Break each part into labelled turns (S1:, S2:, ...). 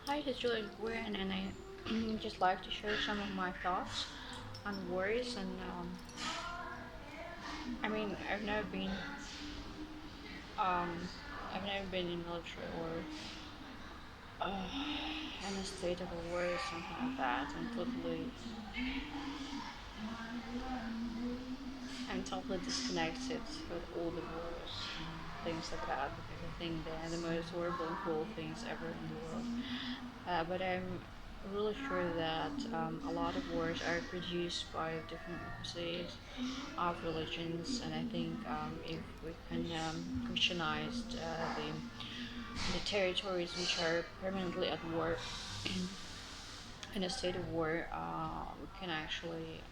S1: Hi, this is Grigorian, and I just like to share some of my thoughts on wars. And I mean, um, I've never been in military or in a state of a war or something like that. I'm totally disconnected with all the wars and things like that because I think they're the most horrible and cruel things ever in the world. But I'm really sure that a lot of wars are produced by different purposes of religions, and I think if we can Christianize the territories which are permanently at war, in a state of war, we can actually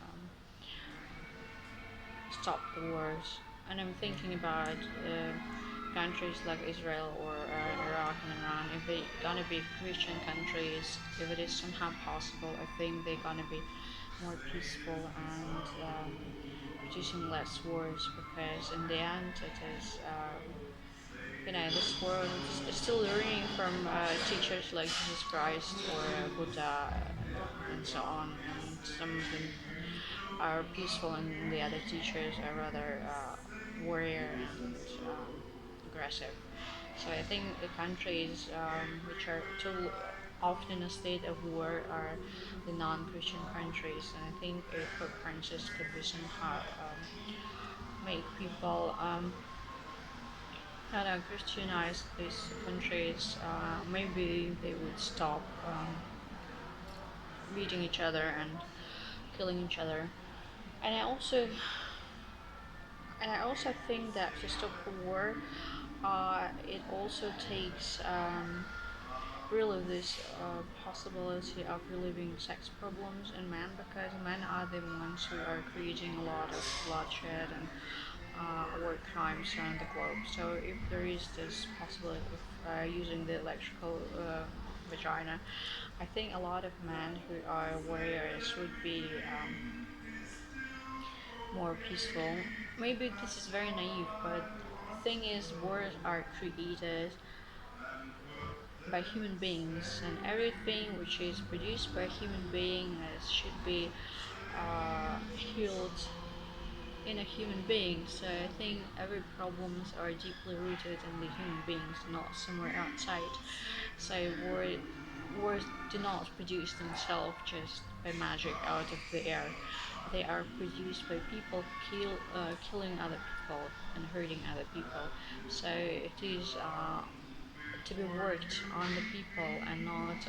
S1: stop the wars. And I'm thinking about countries like Israel or Iraq and Iran. If they gonna be Christian countries, if it is somehow possible, I think they're gonna be more peaceful and producing less wars because in the end it is this world is still learning from teachers like Jesus Christ or Buddha and so on, and some of them are peaceful and the other teachers are rather warrior and aggressive. So I think the countries which are too often in a state of war are the non-Christian countries, and I think if Pope Francis could be somehow make people kind of Christianize these countries, maybe they would stop beating each other and killing each other. And I also think that to stop the war, it also takes really this possibility of relieving sex problems in men because men are the ones who are creating a lot of bloodshed and war crimes around the globe. So if there is this possibility of using the electrical vagina, I think a lot of men who are warriors would be more peaceful. Maybe this is very naive, but the thing is, wars are created by human beings, and everything which is produced by a human being should be healed in a human being. So I think every problems are deeply rooted in the human beings, not somewhere outside. So wars do not produce themselves just by magic out of the air. They are produced by people killing other people and hurting other people. So it is to be worked on the people and not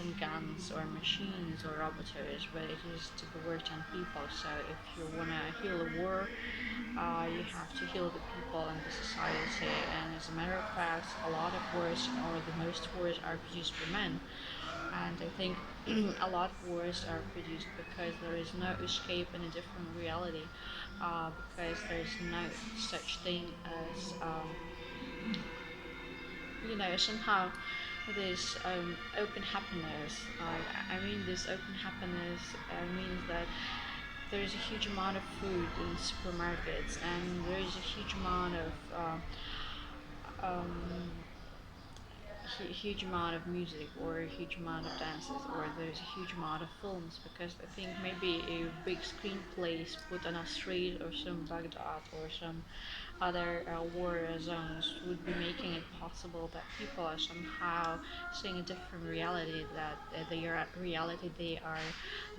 S1: on guns or machines or robots, but it is to be worked on people. So if you want to heal a war, you have to heal the people and the society. And as a matter of fact, a lot of wars, or the most wars, are produced by men. And I think a lot of wars are produced because there is no escape in a different reality, because there is no such thing as somehow this open happiness. I mean, this open happiness means that there is a huge amount of food in supermarkets, and there is a huge amount of um, huge amount of music or a huge amount of dances, or there's a huge amount of films, because I think maybe a big screenplays put on a street or some Baghdad or some other war zones would be making it possible that people are somehow seeing a different reality, that the reality they are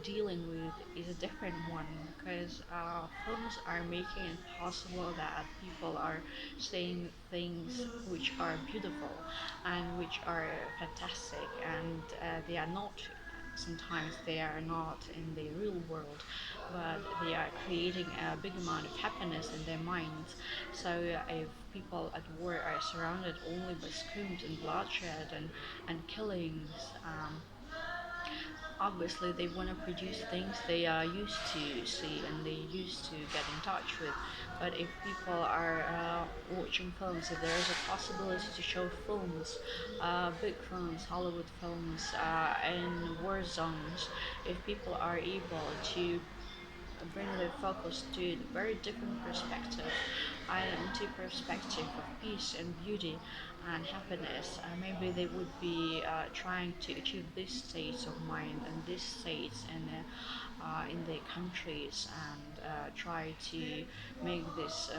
S1: dealing with is a different one, because films are making it possible that people are saying things which are beautiful and which are fantastic, and they are not, sometimes they are not in the real world, but they are creating a big amount of happiness in their minds. So if people at war are surrounded only by screams and bloodshed and killings, obviously they want to produce things they are used to see and they used to get in touch with. But if people are watching films, if there is a possibility to show films, big films, Hollywood films, in war zones, if people are able to bring their focus to a very different perspective, and to perspective of peace and beauty, and happiness, maybe they would be trying to achieve these states of mind and these states in their countries, and try to make this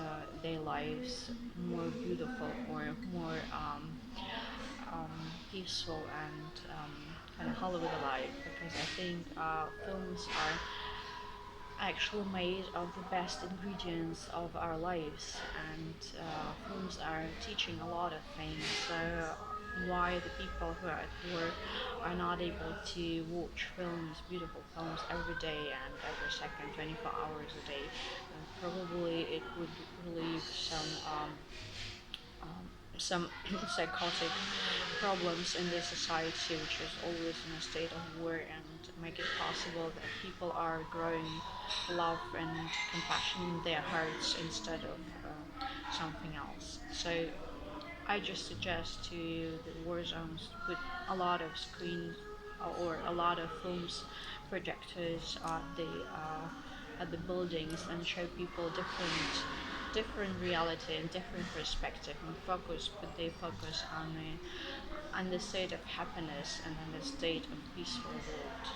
S1: their lives more beautiful or more peaceful and kind of Hollywood alive, because I think films are actually made of the best ingredients of our lives, and films are teaching a lot of things. So why the people who are at work are not able to watch films, beautiful films every day and every second, 24 hours a day? Probably it would relieve some psychotic problems in the society, which is always in a state of war, and make it possible that people are growing love and compassion in their hearts instead of something else. So I just suggest to the war zones to put a lot of screens or a lot of films projectors at the buildings and show people different reality and different perspective, and put their focus on the state of happiness and on the state of peaceful world.